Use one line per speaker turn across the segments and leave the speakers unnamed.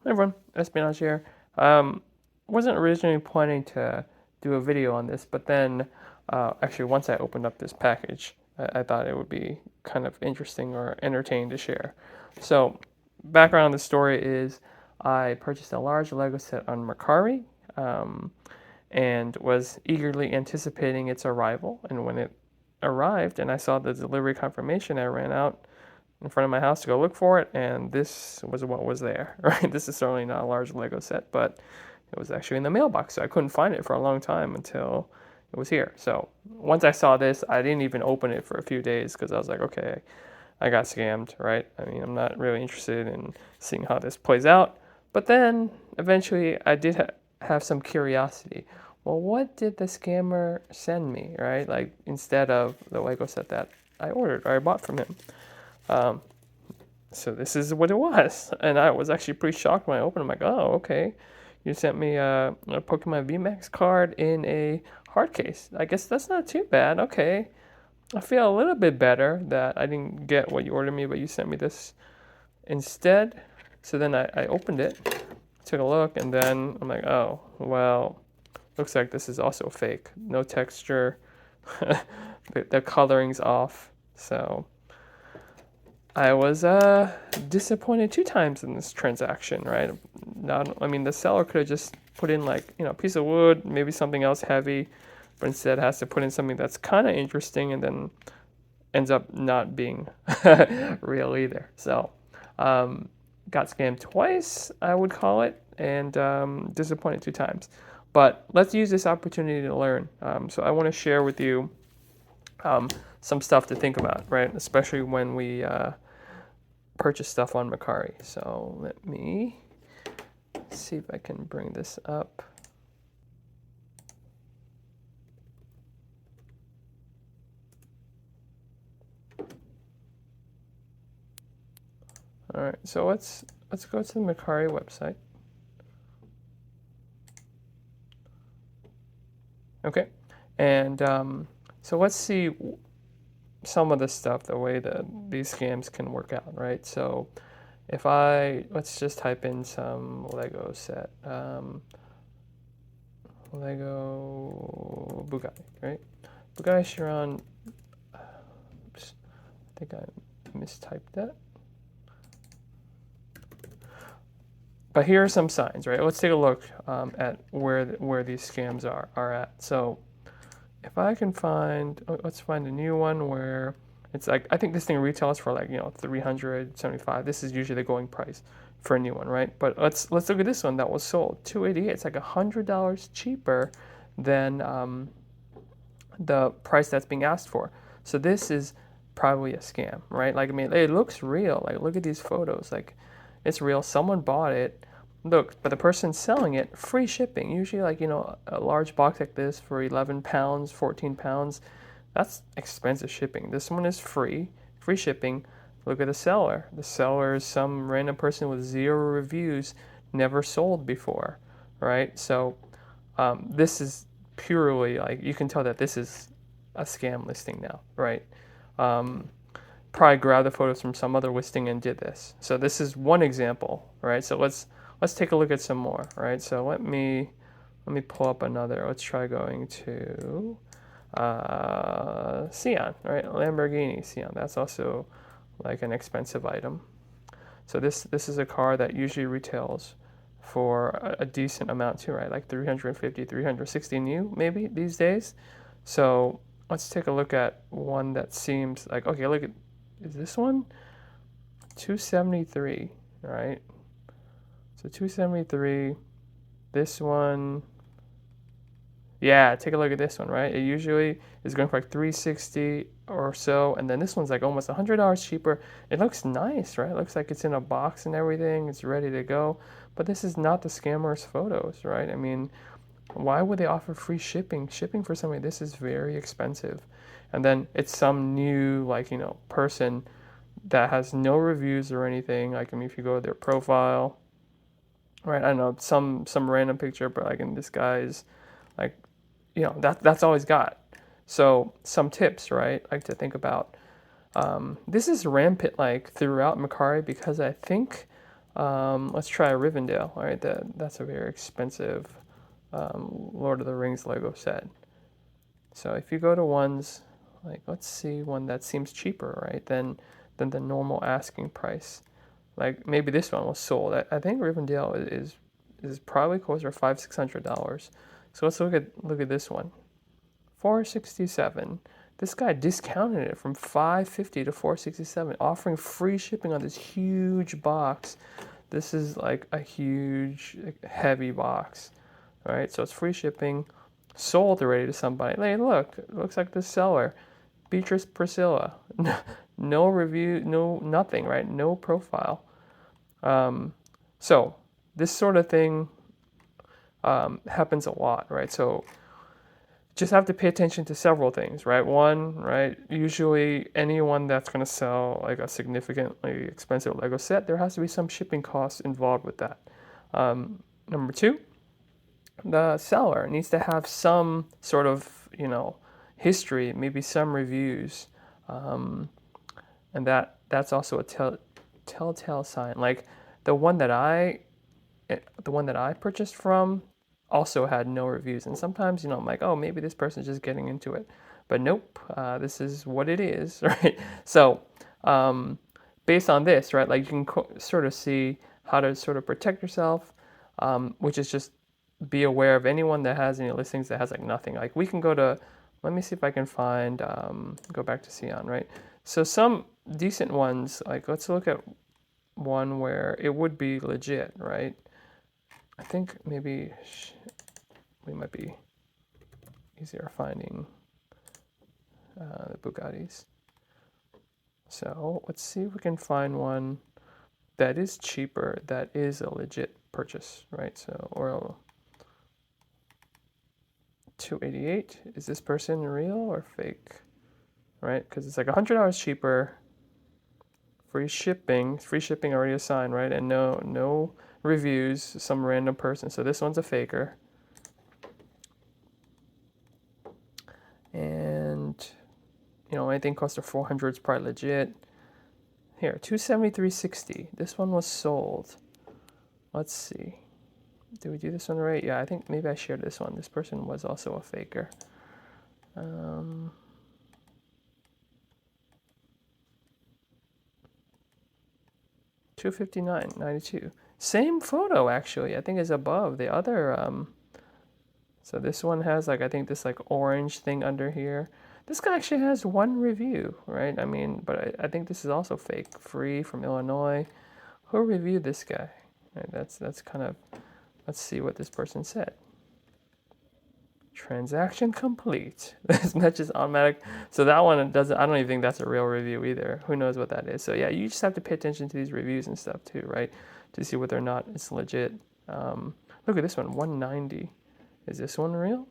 Hey everyone, Espionage here. Wasn't originally planning to do a video on this, but then actually once I opened up this package, I thought it would be kind of interesting or entertaining to share. So, background of the story is I purchased a large Lego set on Mercari and was eagerly anticipating its arrival. And when it arrived and I saw the delivery confirmation, I ran out in front of my house to go look for it, and this was what was there, right? This is certainly not a large Lego set, but it was actually in the mailbox, so I couldn't find it for a long time until it was here. So once I saw this, I didn't even open it for a few days because I was like, okay, I got scammed, right? I mean, I'm not really interested in seeing how this plays out. But then eventually I did have some curiosity. Well, what did the scammer send me, right? Like instead of the Lego set that I ordered or I bought from him. Um, so this is what it was, and I was actually pretty shocked when I opened it. I'm like, oh, okay, you sent me a Pokemon VMAX card in a hard case. I guess that's not too bad. Okay, I feel a little bit better that I didn't get what you ordered me, but you sent me this instead. So then I opened it, took a look, and then I'm like, oh, well, looks like this is also fake. No texture, the coloring's off, so I was disappointed two times in this transaction, right? Not, I mean, the seller could have just put in like, a piece of wood, maybe something else heavy, but instead has to put in something that's kind of interesting and then ends up not being real either. So, got scammed twice, I would call it, and disappointed two times. But let's use this opportunity to learn. So I want to share with you some stuff to think about, right? Especially when we purchase stuff on Mercari. So let me see if I can bring this up. All right, so let's go to the Mercari website. Okay, and so let's see some of the stuff, the way that these scams can work out, right? So if let's just type in some Lego set, Lego Bugatti, right? Bugatti Chiron, oops, I think I mistyped that. But here are some signs, right? Let's take a look at where these scams are at. So if I can find, let's find a new one where it's like, I think this thing retails for like, 375. This is usually the going price for a new one, right? But let's look at this one that was sold, 288. It's like $100 cheaper than the price that's being asked for. So this is probably a scam, right? Like, I mean, it looks real. Like, look at these photos. Like, it's real. Someone bought it. Look, but the person selling it, free shipping. Usually, like, a large box like this for 11 pounds, 14 pounds, that's expensive shipping. This one is free shipping. Look at the seller. The seller is some random person with 0 reviews, never sold before, right? So this is purely like, you can tell that this is a scam listing now, right? Probably grabbed the photos from some other listing and did this. So this is one example, right? So let's take a look at some more, right? So let me pull up another. Let's try going to Sion, right? Lamborghini Sion. That's also like an expensive item. So this is a car that usually retails for a decent amount too, right? Like 350, 360 new maybe these days. So let's take a look at one that seems like, okay, look at, is this one? 273, right? So 273, this one, yeah, take a look at this one, right? It usually is going for like 360 or so, and then this one's like almost $100 cheaper. It looks nice, right? It looks like it's in a box and everything. It's ready to go. But this is not the scammer's photos, right? I mean, why would they offer free shipping? Shipping for something this is very expensive. And then it's some new, like, person that has no reviews or anything. Like, I mean, if you go to their profile, right? I don't know, some random picture, but like in this guy's, like, that's all he's got. So some tips, right? Like to think about. This is rampant like throughout Mercari because I think Let's try Rivendell. All right, that's a very expensive Lord of the Rings Lego set. So if you go to ones, like let's see one that seems cheaper, right, than the normal asking price. Like maybe this one was sold. I think Rivendell is probably closer to $500-600. So let's look at this one. 467. This guy discounted it from 550 to 467, offering free shipping on this huge box. This is like a huge, heavy box. All right, so it's free shipping, sold already to somebody. Hey, look, it looks like the seller, Beatrice Priscilla. No review, no nothing, right? No profile. So this sort of thing happens a lot, right? So just have to pay attention to several things, right? One, right? Usually anyone that's going to sell like a significantly expensive Lego set, there has to be some shipping costs involved with that. Number two, the seller needs to have some sort of, history, maybe some reviews, and that's also a telltale sign. Like the one that I the one that I purchased from also had no reviews. And sometimes, I'm like, oh, maybe this person's just getting into it. But nope, this is what it is, right? So, based on this, right, like you can sort of see how to sort of protect yourself, which is just be aware of anyone that has any listings that has like nothing. Like we can go to, let me see if I can find, go back to Sion, right? So some decent ones, like let's look at one where it would be legit, right? I think maybe we might be easier finding the Bugattis. So let's see if we can find one that is cheaper, that is a legit purchase, right? So, or 288. Is this person real or fake? Right? Because it's like $100 cheaper, free shipping already assigned, right? And no reviews, some random person. So this one's a faker. And anything close to 400 is probably legit. Here, 273.60. This one was sold. Let's see. Did we do this one right? Yeah, I think maybe I shared this one. This person was also a faker. 259.92. Same photo actually. I think is above the other. So this one has like I think this like orange thing under here. This guy actually has one review, right? I mean, but I think this is also fake. Free from Illinois. Who reviewed this guy? Right, that's kind of. Let's see what this person said. Transaction complete. This match is automatic. So that one doesn't. I don't even think that's a real review either. Who knows what that is? So yeah, you just have to pay attention to these reviews and stuff too, right? To see whether or not it's legit. Look at this one, 190. Is this one real?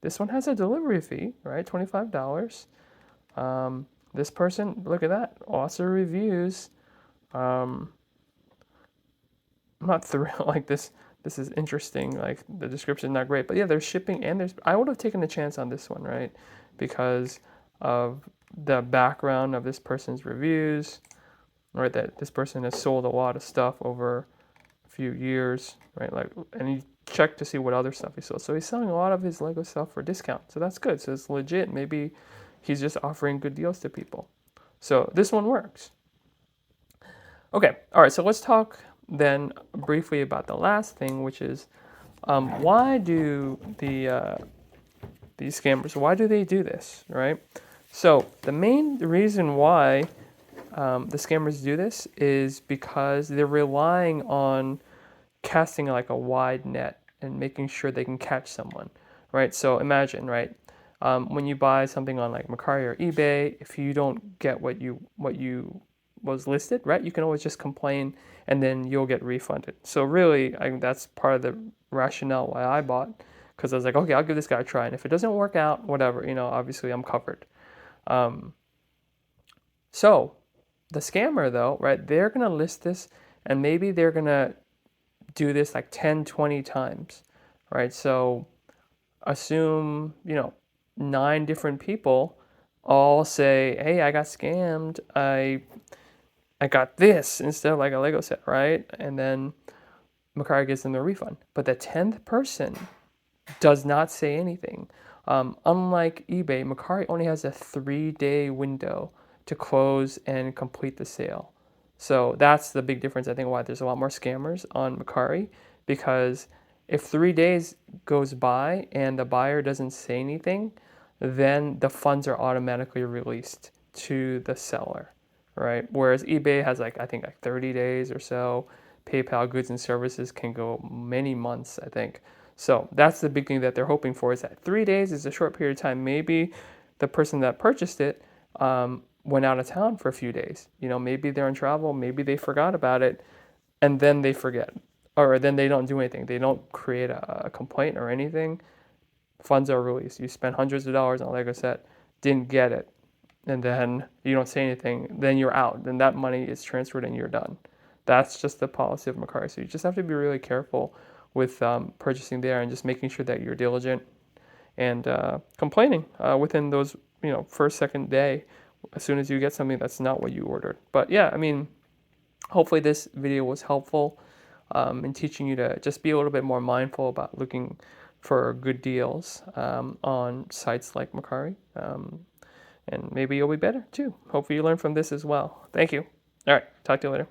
This one has a delivery fee, right? $25. This person, look at that. Awesome reviews. I'm not thrilled like this. This is interesting. Like the description, not great, but yeah, there's shipping and there's. I would have taken a chance on this one, right? Because of the background of this person's reviews, right? That this person has sold a lot of stuff over a few years, right? Like, and you check to see what other stuff he sold. So he's selling a lot of his Lego stuff for discount. So that's good. So it's legit. Maybe he's just offering good deals to people. So this one works. Okay, all right, so let's talk then briefly about the last thing, which is why do these scammers, why do they do this, right? So the main reason why the scammers do this is because they're relying on casting like a wide net and making sure they can catch someone, right? So imagine, right, when you buy something on like Mercari or eBay, if you don't get what you was listed, right, you can always just complain and then you'll get refunded. So really, that's part of the rationale why I bought, because I was like, okay, I'll give this guy a try, and if it doesn't work out, whatever, obviously I'm covered. So the scammer though, right, they're gonna list this and maybe they're gonna do this like 10, 20 times, right? So assume, 9 different people all say, hey, I got scammed. I I got this instead of like a Lego set, right? And then Mercari gives them the refund. But the 10th person does not say anything. Unlike eBay, Mercari only has a 3-day window to close and complete the sale. So that's the big difference, I think, why there's a lot more scammers on Mercari, because if 3 days goes by and the buyer doesn't say anything, then the funds are automatically released to the seller, right? Whereas eBay has like, I think like 30 days or so. PayPal goods and services can go many months, I think. So that's the big thing that they're hoping for, is that 3 days is a short period of time. Maybe the person that purchased it went out of town for a few days. Maybe they're in travel, maybe they forgot about it, and then they forget. Or then they don't do anything. They don't create a complaint or anything. Funds are released. You spent hundreds of dollars on a Lego set, didn't get it, and then you don't say anything, then you're out. Then that money is transferred and you're done. That's just the policy of Mercari. So you just have to be really careful with purchasing there, and just making sure that you're diligent and complaining within those, first, second day, as soon as you get something that's not what you ordered. But yeah, I mean, hopefully this video was helpful in teaching you to just be a little bit more mindful about looking for good deals on sites like Mercari. And maybe you'll be better too. Hopefully you learn from this as well. Thank you. All right, talk to you later.